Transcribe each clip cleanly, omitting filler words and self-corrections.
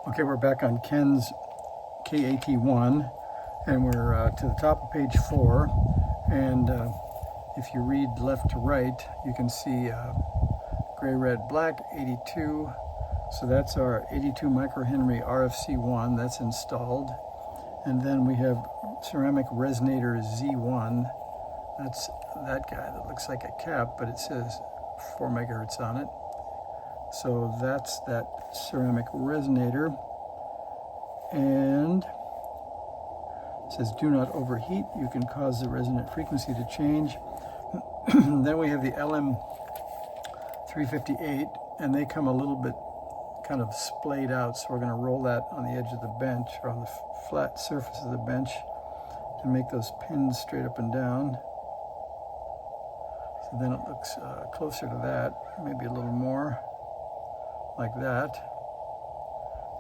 Okay, we're back on Ken's KAT1, and we're to the top of page 4. And if you read left to right, you can see gray, red, black, 82. So that's our 82 microhenry RFC1 that's installed. And then we have ceramic resonator Z1. That's that guy that looks like a cap, but it says 4 megahertz on it. So that's that ceramic resonator. And it says do not overheat. You can cause the resonant frequency to change. Then we have the LM358, and they come a little bit kind of splayed out, so we're going to roll that on the edge of the bench, or on the flat surface of the bench, to make those pins straight up and down. So then it looks closer to that, maybe a little more like that.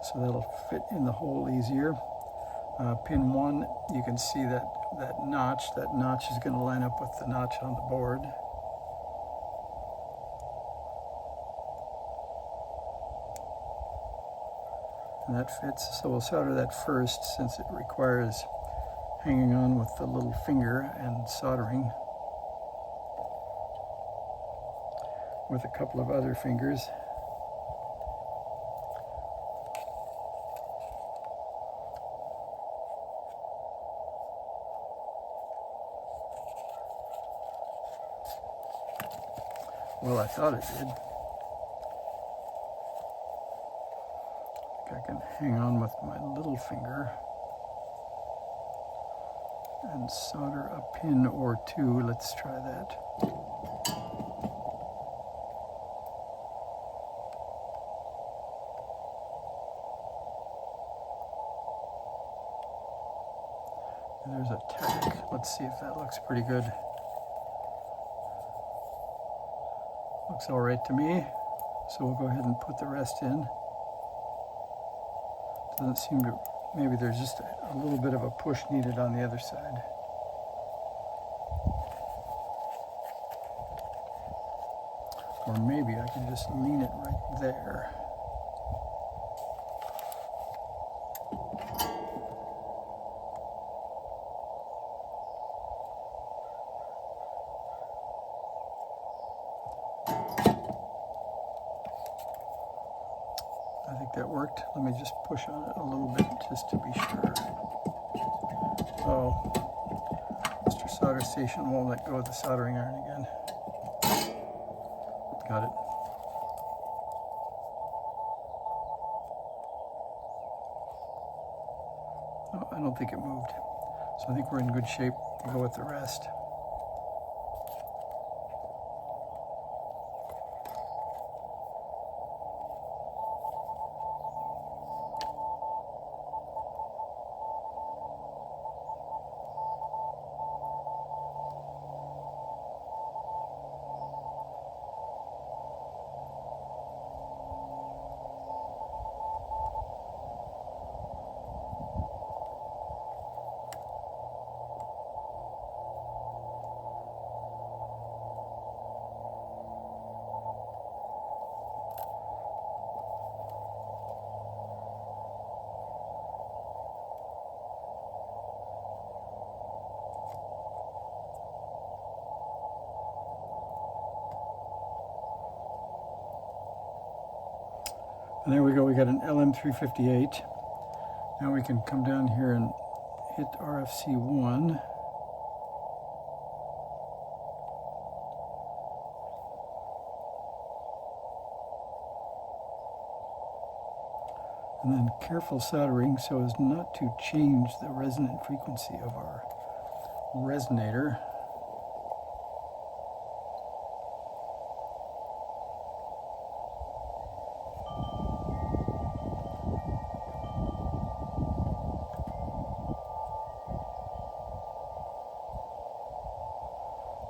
So that'll fit in the hole easier. Pin 1, you can see that notch. That notch is going to line up with the notch on the board. And that fits. So we'll solder that first, since it requires hanging on with the little finger and soldering with a couple of other fingers. Well, I thought it did. I can hang on with my little finger and solder a pin or two. Let's try that. There's a tack. Let's see if that looks pretty good. Looks all right to me. So we'll go ahead and put the rest in. Doesn't seem to, maybe there's just a little bit of a push needed on the other side. Or maybe I can just lean it right there. I think that worked. Let me just push on it a little bit just to be sure. Oh, Mr. Solder Station won't let go of the soldering iron again. Got it. Oh, I don't think it moved. So I think we're in good shape to go with the rest. And there we go, we got an LM358. Now we can come down here and hit RFC1. And then careful soldering so as not to change the resonant frequency of our resonator.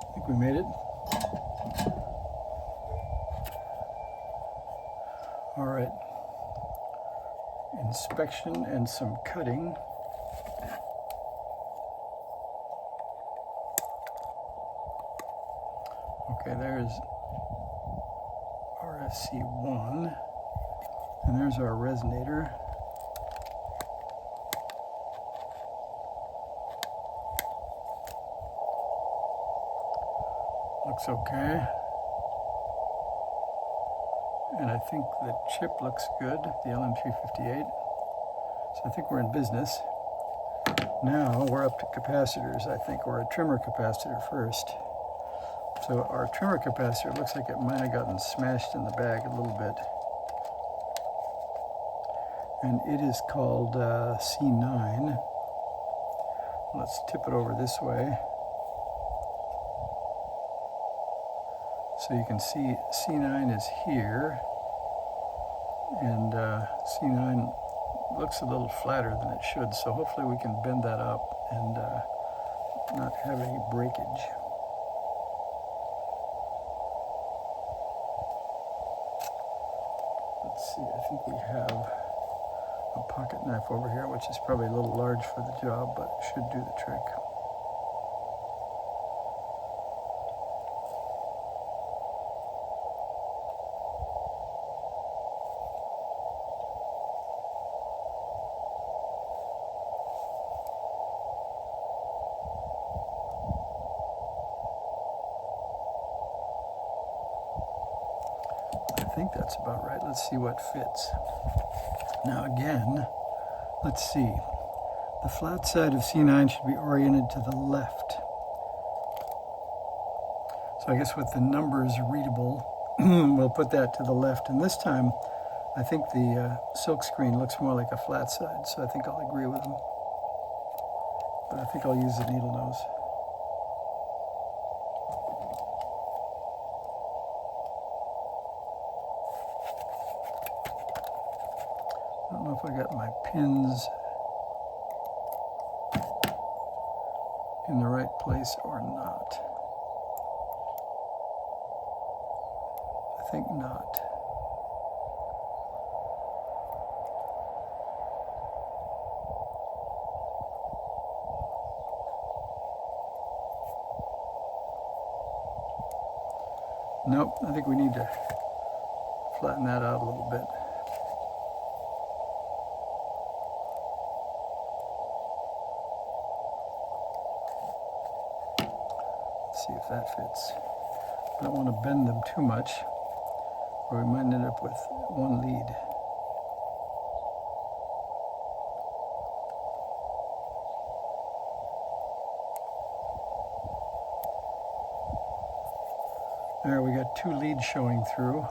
I think we made it. All right. Inspection and some cutting. Okay, there's RFC1, and there's our resonator. looks okay. And I think the chip looks good, the LM358. So I think we're in business. Now we're up to capacitors, I think, or a trimmer capacitor first. So our trimmer capacitor looks like it might have gotten smashed in the bag a little bit. And it is called C9. Let's tip it over this way. So you can see C9 is here, and C9 looks a little flatter than it should, so hopefully we can bend that up and not have any breakage. Let's see, I think we have a pocket knife over here, which is probably a little large for the job, but should do the trick. I think that's about right. Let's see what fits. Now again, let's see. The flat side of C9 should be oriented to the left. So I guess with the numbers readable, we'll put that to the left. And this time, I think the silk screen looks more like a flat side, so I think I'll agree with him. But I think I'll use the needle nose. I don't know if I got my pins in the right place or not. I think not. Nope, I think we need to flatten that out a little bit. See if that fits. I don't want to bend them too much, or we might end up with one lead. There, we got two leads showing through,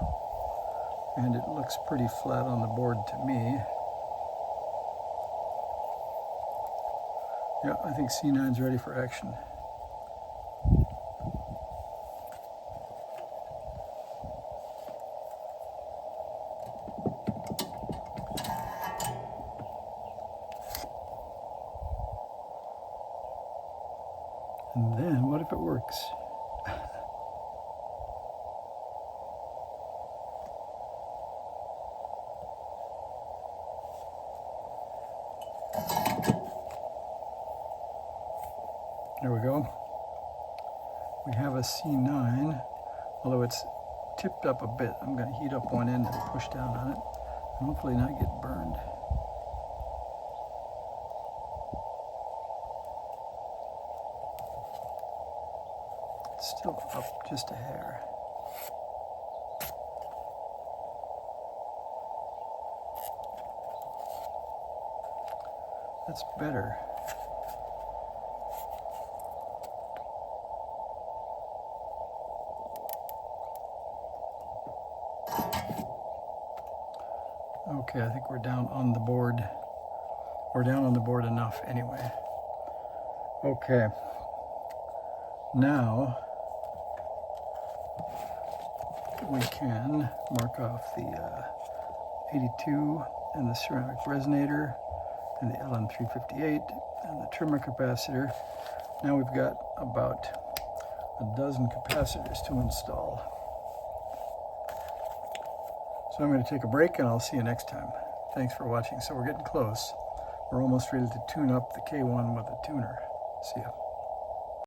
and it looks pretty flat on the board to me. Yeah, I think C9's ready for action. And then, what if it works? There we go. We have a C9, although it's tipped up a bit. I'm going to heat up one end and push down on it, and hopefully not get burned. It's still up just a hair. That's better. Okay, I think we're down on the board. We're down on the board enough anyway. Okay. Now we can mark off the 82 and the ceramic resonator and the LM358 and the trimmer capacitor. Now we've got about a dozen capacitors to install. So I'm going to take a break and I'll see you next time. Thanks for watching. So we're getting close. We're almost ready to tune up the K1 with a tuner. See ya.